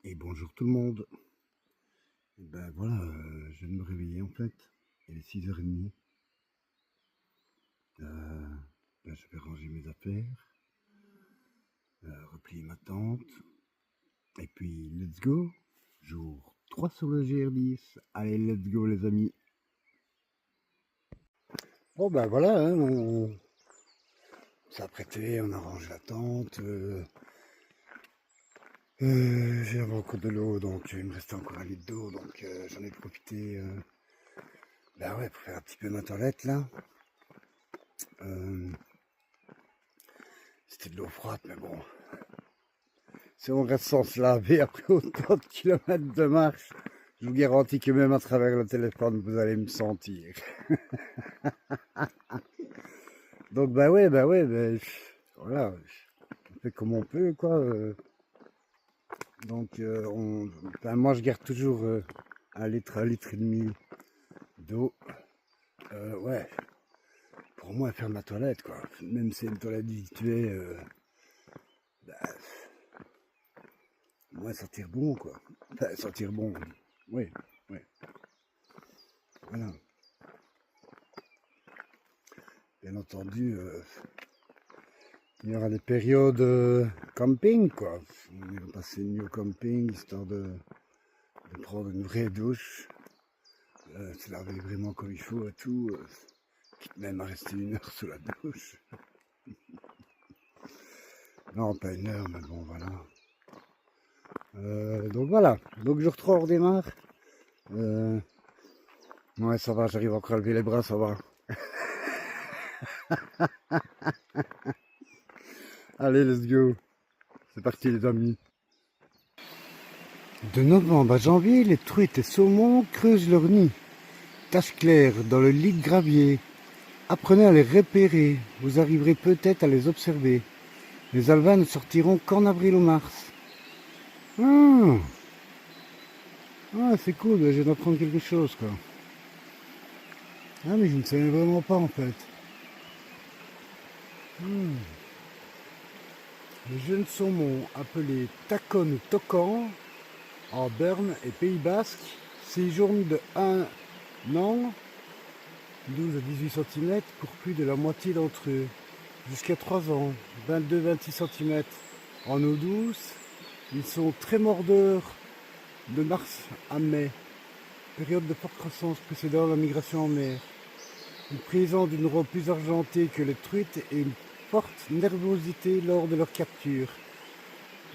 Et bonjour tout le monde. Et ben voilà, je viens de me réveiller en fait. Il est 6h30. Ben, je vais ranger mes affaires, replier ma tente. Et puis let's go. Jour 3 sur le GR10. Allez, let's go les amis. Bon ben voilà, hein, on s'est apprêté, on a rangé la tente. J'avais encore de l'eau, donc il me restait encore un litre d'eau, donc j'en ai profité ben ouais, pour faire un petit peu ma toilette là. C'était de l'eau froide, mais bon. Si on reste sans se laver après autant de kilomètres de marche, je vous garantis que même à travers le téléphone, vous allez me sentir. Donc bah ouais, voilà, on fait comme on peut, quoi. Donc enfin, moi je garde toujours 1 litre et demi d'eau. Ouais, pour moi faire ma toilette, quoi. Même si c'est une toilette habituée, bah, moi sentir bon, quoi. Enfin, sentir bon, oui, oui. Voilà. Bien entendu, il y aura des périodes camping, quoi. On va passer une nuit au camping, histoire de prendre une vraie douche, se laver vraiment comme il faut et tout, quitte même à rester 1 heure sous la douche. Non, pas 1 heure, mais bon, voilà. Donc voilà, donc jour 3 on redémarre. Ouais, ça va, j'arrive encore à lever les bras, ça va. Allez, let's go. C'est parti les amis. De novembre à janvier, les truites et saumons creusent leur nid. Taches claires dans le lit de gravier. Apprenez à les repérer, vous arriverez peut-être à les observer. Les alevins ne sortiront qu'en avril ou mars. Ah, c'est cool, je viens d'apprendre quelque chose, quoi. Ah, mais je ne savais vraiment pas, en fait. Les jeunes saumons, appelés tacon ou tocan, en Berne et Pays Basque, séjournent de 1 an, 12 à 18 cm, pour plus de la moitié d'entre eux. Jusqu'à 3 ans, 22-26 cm. En eau douce, ils sont très mordeurs de mars à mai, période de forte croissance précédant la migration en mer. Ils présentent une robe plus argentée que les truites et une forte nervosité lors de leur capture.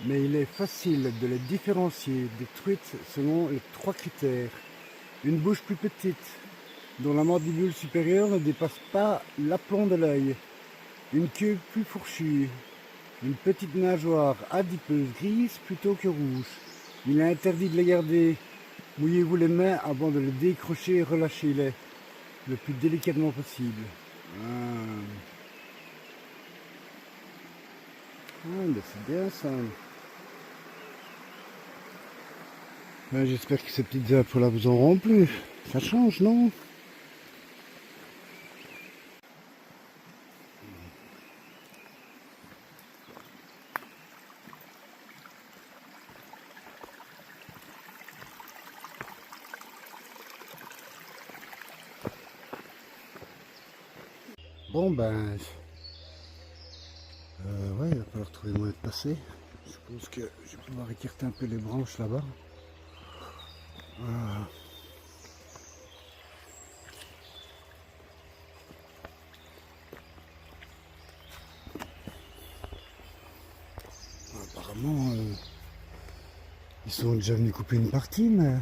Mais il est facile de les différencier des truites selon les 3 critères. Une bouche plus petite, dont la mandibule supérieure ne dépasse pas l'aplomb de l'œil. Une queue plus fourchue. Une petite nageoire adipeuse grise plutôt que rouge. Il est interdit de les garder. Mouillez-vous les mains avant de les décrocher et relâchez-les le plus délicatement possible. Ben c'est bien ça. Ben, j'espère que ces petites infos là vous auront plu. Ça change, non? Bon ben, ouais, il va falloir trouver moyen de passer. Je suppose que je vais pouvoir écarter un peu les branches là-bas. Voilà. Apparemment, ils sont déjà venus couper une partie, mais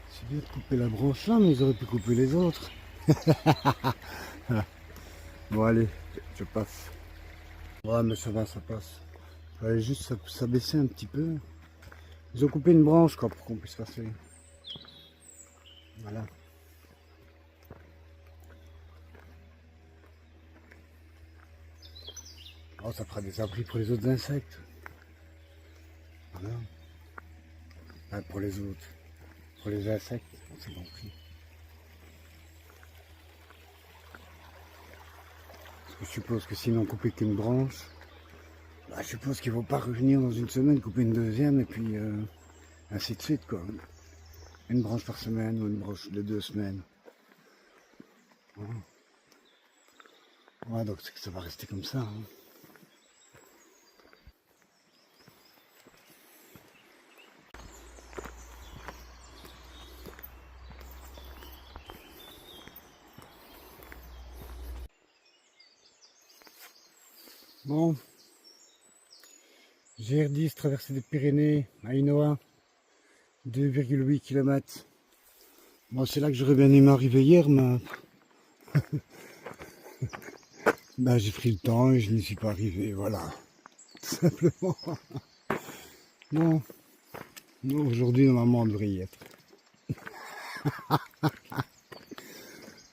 c'est bien de couper la branche là, mais ils auraient pu couper les autres. Bon allez, je passe. Ouais mais ça va, ça passe. Fallait juste s'abaisser un petit peu. Ils ont coupé une branche quoi pour qu'on puisse passer. Voilà. Oh, ça fera des abris pour les autres insectes. Voilà. Enfin, pour les autres. Pour les insectes, on s'est compris. Parce que je suppose que sinon on coupait qu'une branche, bah, Bah, je suppose qu'il ne faut pas revenir dans une semaine, couper une deuxième et puis ainsi de suite quoi. Une branche par semaine ou une branche de 2 semaines. Ouais, donc ça va rester comme ça. Hein. Bon, GR10, traversée des Pyrénées, à Ainoa, 2,8 km. Bon, c'est là que j'aurais bien aimé arriver hier, mais ben, j'ai pris le temps et je n'y suis pas arrivé, voilà. Tout simplement. Non, non aujourd'hui, normalement, on devrait y être.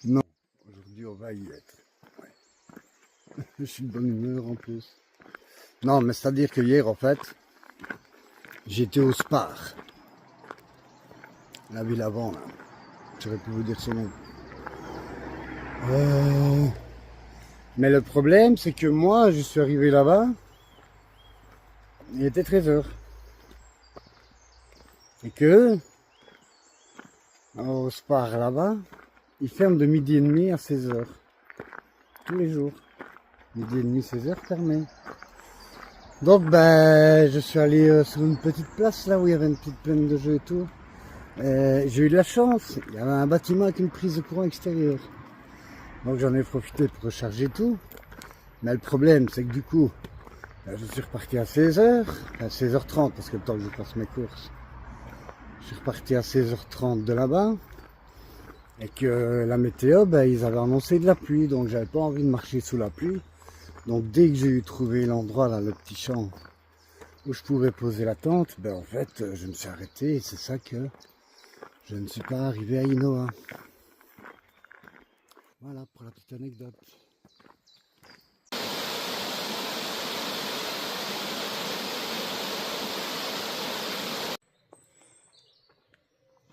Non, aujourd'hui, on va y être. Ouais. Je suis de bonne humeur en plus. Non, mais c'est-à-dire que hier, en fait, j'étais au Spar. La ville avant, là. J'aurais pu vous dire son nom. Mais le problème, c'est que moi, je suis arrivé là-bas, il était 13 h. Et que, au Spar là-bas, ils ferment de 12h30 à 16 h. Tous les jours. 12h30, 16 h fermé. Donc, ben, je suis allé sur une petite place là où il y avait une petite plaine de jeux et tout. J'ai eu de la chance, il y avait un bâtiment avec une prise de courant extérieure. Donc j'en ai profité pour recharger tout. Mais le problème, c'est que du coup, je suis reparti à 16 h, à 16h30 parce que le temps que je fasse mes courses. Je suis reparti à 16h30 de là-bas. Et que la météo, ben, ils avaient annoncé de la pluie, donc j'avais pas envie de marcher sous la pluie. Donc dès que j'ai eu trouvé l'endroit là, le petit champ où je pouvais poser la tente, ben en fait je me suis arrêté et c'est ça que je ne suis pas arrivé à Ainoa. Voilà pour la petite anecdote.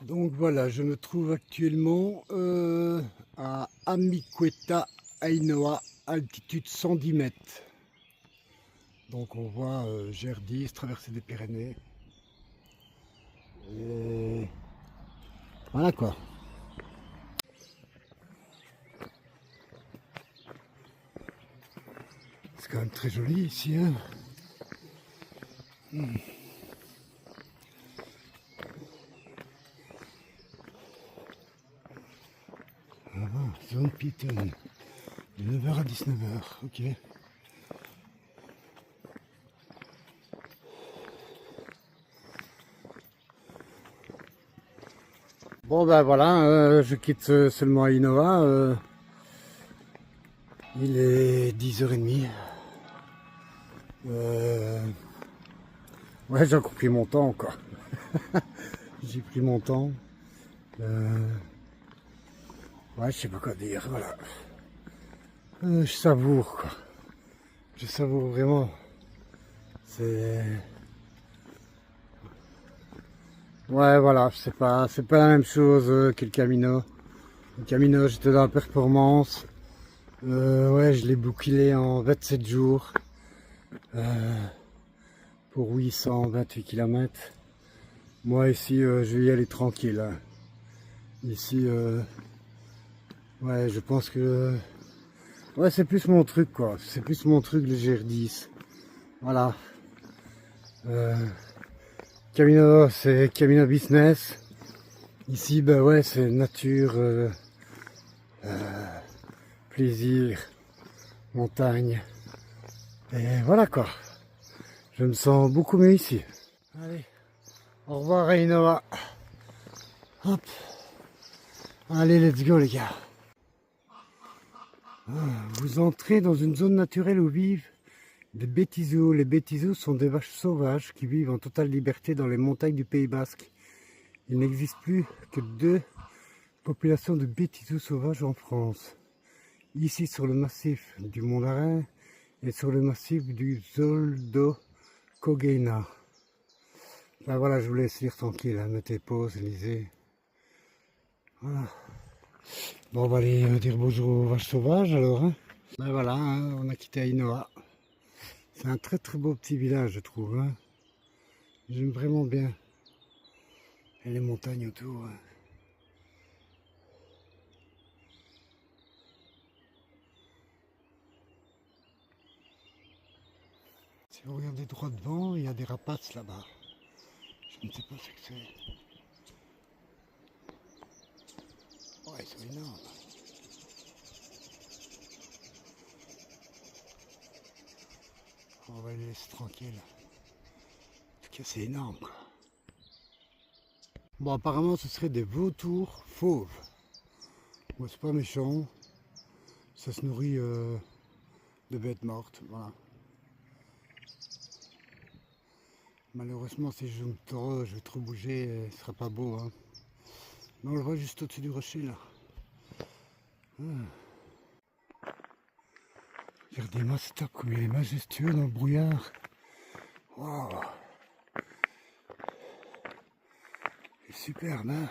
Donc voilà, je me trouve actuellement à Amiqueta, Ainoa, altitude 110 mètres. Donc on voit GR10, traversée des Pyrénées. Et voilà quoi. C'est quand même très joli ici. Hein. Zone piétonne. De 9 h à 19 h. Ok. Bon ben voilà, je quitte seulement Ainoa. Il est 10h30. Ouais, j'ai encore pris mon temps encore. J'ai pris mon temps. Ouais, je sais pas quoi dire, voilà. Je savoure quoi. Je savoure vraiment. C'est... Ouais, voilà, c'est pas la même chose que le Camino. Le Camino, j'étais dans la performance. Ouais, je l'ai bouclé en 27 jours. Pour 828 km. Moi ici, je vais y aller tranquille. Hein. Ici, ouais, je pense que... Ouais, c'est plus mon truc, quoi. C'est plus mon truc, le GR10. Voilà. Camino, c'est Camino Business. Ici, ben ouais, c'est nature, plaisir, montagne. Et voilà, quoi. Je me sens beaucoup mieux ici. Allez, au revoir, Ainoa. Hop. Allez, let's go, les gars. Vous entrez dans une zone naturelle où vivent des bétizous. Les bétizous sont des vaches sauvages qui vivent en totale liberté dans les montagnes du Pays Basque. Il n'existe plus que 2 populations de bétizous sauvages en France. Ici sur le massif du Mont d'Arin et sur le massif du Zoldo Koguena. Ben voilà, je vous laisse lire tranquille, hein. Mettez pause, lisez. Voilà. Bon, on va aller dire bonjour aux vaches sauvages alors. Hein. Ben voilà, hein, on a quitté Ainoa. C'est un très très beau petit village, je trouve. Hein. J'aime vraiment bien. Et les montagnes autour. Hein. Si vous regardez droit devant, il y a des rapaces là-bas. Je ne sais pas ce que c'est. Ouais, ils sont énormes. On va les laisser tranquilles. En tout cas, c'est énorme, quoi. Bon, apparemment, ce serait des vautours fauves. Bon, c'est pas méchant. Ça se nourrit de bêtes mortes, voilà. Malheureusement, si je vais trop bouger, ce sera pas beau. Hein. Mais on le voit juste au-dessus du rocher, là. Regardez-moi ce top, comme il est majestueux dans le brouillard. Wow. Il est superbe, hein.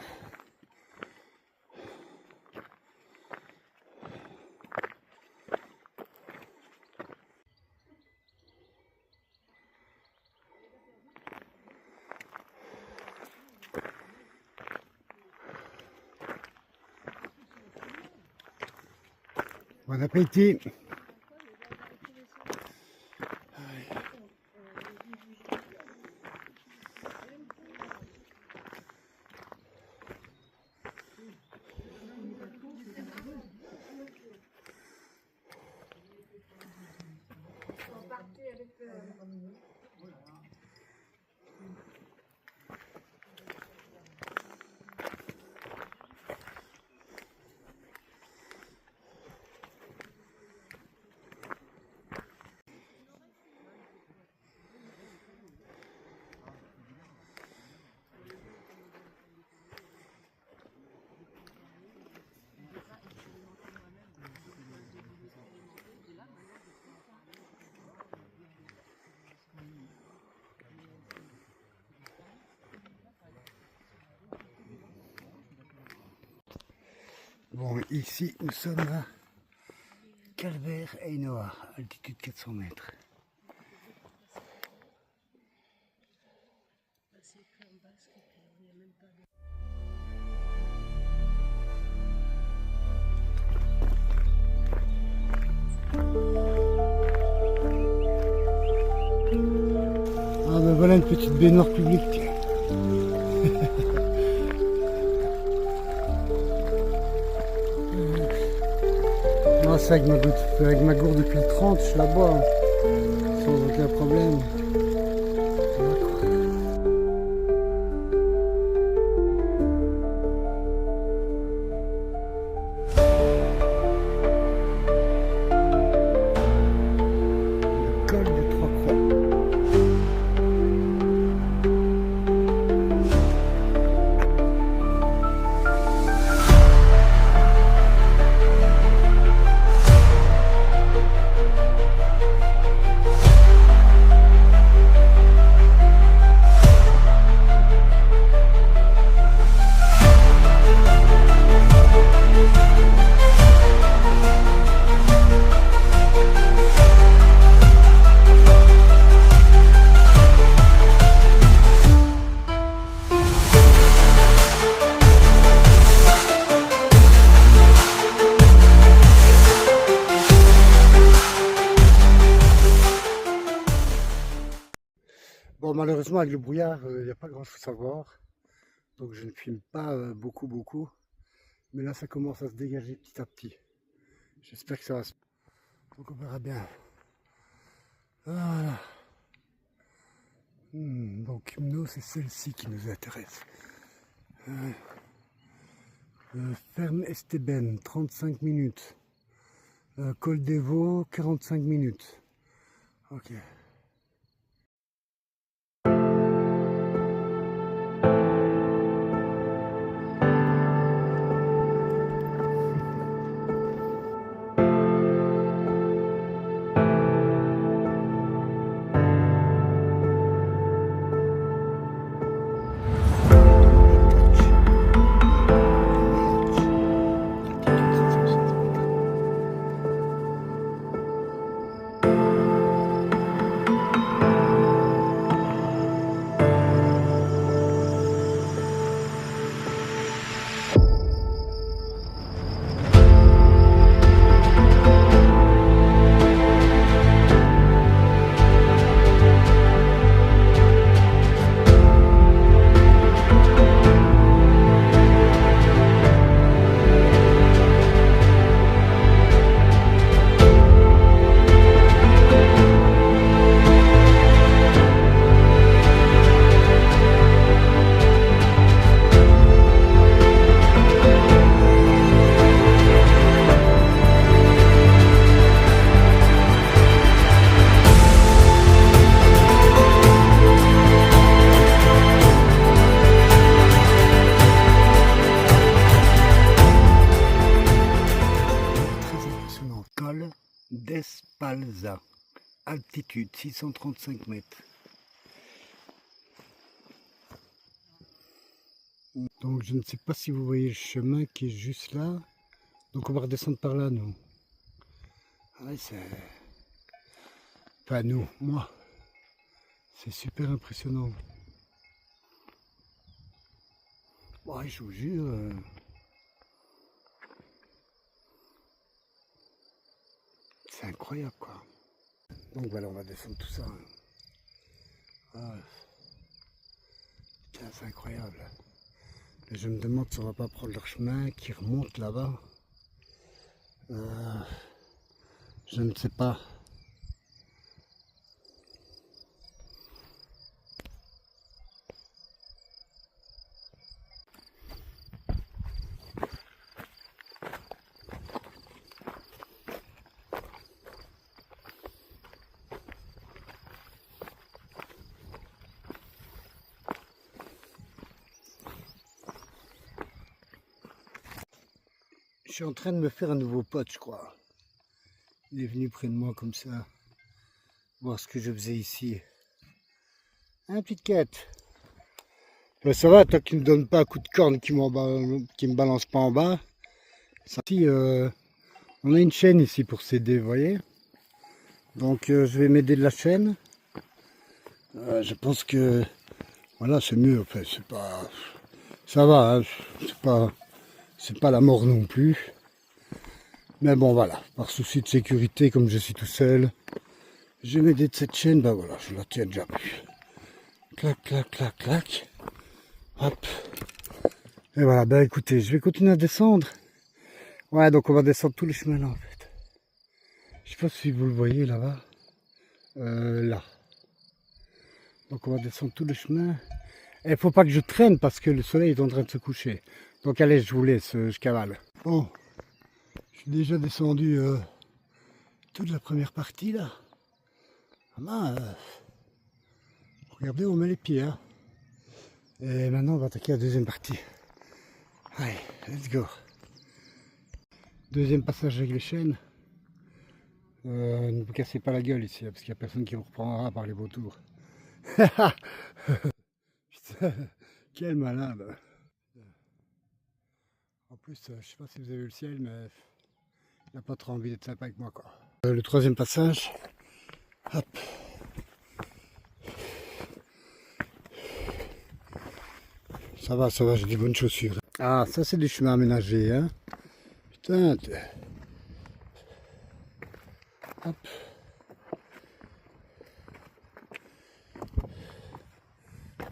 Bon appétit. Bon, ici, nous sommes à Calvaire et Noah, altitude 400 mètres. Ah ben voilà une petite baignoire publique, tiens. Moi, c'est avec ma gourde depuis le 30, je la bois sans aucun problème. Le col des Trois Croix. Bon, malheureusement, avec le brouillard, il n'y a pas grand chose à voir. Donc, je ne filme pas beaucoup. Mais là, ça commence à se dégager petit à petit. J'espère que ça va se... Donc, on verra bien. Voilà. Donc, nous, c'est celle-ci qui nous intéresse. Ferme Esteben, 35 minutes. Col des Vaux, 45 minutes. Ok. Alza, altitude 635 mètres. Donc je ne sais pas si vous voyez le chemin qui est juste là. Donc on va redescendre par là, nous. Ouais, c'est... Enfin nous, moi. C'est super impressionnant. Ouais, je vous jure. C'est incroyable quoi. Donc voilà, on va descendre tout ça. Ah, c'est incroyable. Et je me demande si on va pas prendre leur chemin qui remonte là-bas. Je ne sais pas. Je suis en train de me faire un nouveau pote, je crois. Il est venu près de moi comme ça, voir ce que je faisais ici. Un petite quête. Ben, ça va, toi qui ne me donnes pas un coup de corne, qui me balance pas en bas. Ici, on a une chaîne ici pour s'aider, vous voyez. Donc je vais m'aider de la chaîne. Je pense que voilà, c'est mieux. Enfin, c'est pas, ça va, hein, c'est pas la mort non plus. Mais bon, voilà, par souci de sécurité, comme je suis tout seul, je vais m'aider de cette chaîne. Ben voilà, je la tiens déjà plus. Clac, clac, clac, clac. Hop. Et voilà, ben écoutez, je vais continuer à descendre. Ouais, donc on va descendre tous les chemins là en fait. Je sais pas si vous le voyez là-bas. Là. Donc on va descendre tout le chemin. Et il faut pas que je traîne parce que le soleil est en train de se coucher. Donc allez, je vous laisse, je cavale. Bon, je suis déjà descendu toute la première partie là. Ah ben, regardez où on met les pieds. Hein. Et maintenant on va attaquer la deuxième partie. Allez, let's go. Deuxième passage avec les chaînes. Ne vous cassez pas la gueule ici, parce qu'il n'y a personne qui vous reprendra par les vautours. Putain, quel malade. En plus, je sais pas si vous avez vu le ciel, mais il n'a pas trop envie d'être sympa avec moi quoi. Le troisième passage. Hop. Ça va, j'ai des bonnes chaussures. Ah, ça c'est du chemin aménagé, hein. Putain. Hop.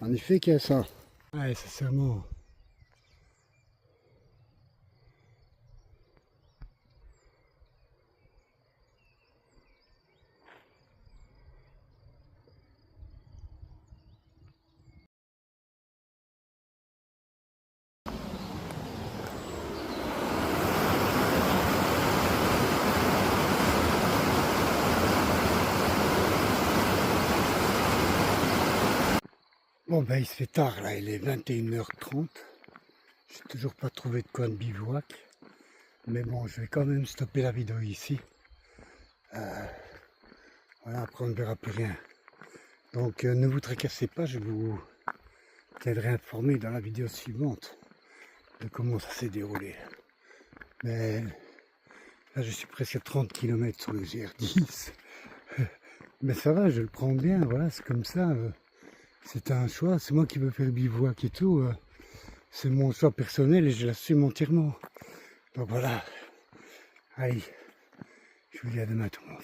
En effet qu'il y a ça. Ouais, sincèrement. Bon ben il se fait tard là, il est 21h30. J'ai toujours pas trouvé de coin de bivouac. Mais bon, je vais quand même stopper la vidéo ici. Voilà, après on ne verra plus rien. Donc ne vous tracassez pas, je vous tiendrai informé dans la vidéo suivante de comment ça s'est déroulé. Mais là je suis presque à 30 km sur le GR10. Mais ça va, je le prends bien, voilà, c'est comme ça. C'est un choix, c'est moi qui veux faire le bivouac et tout. C'est mon choix personnel et je l'assume entièrement. Donc voilà. Allez, je vous dis à demain tout le monde.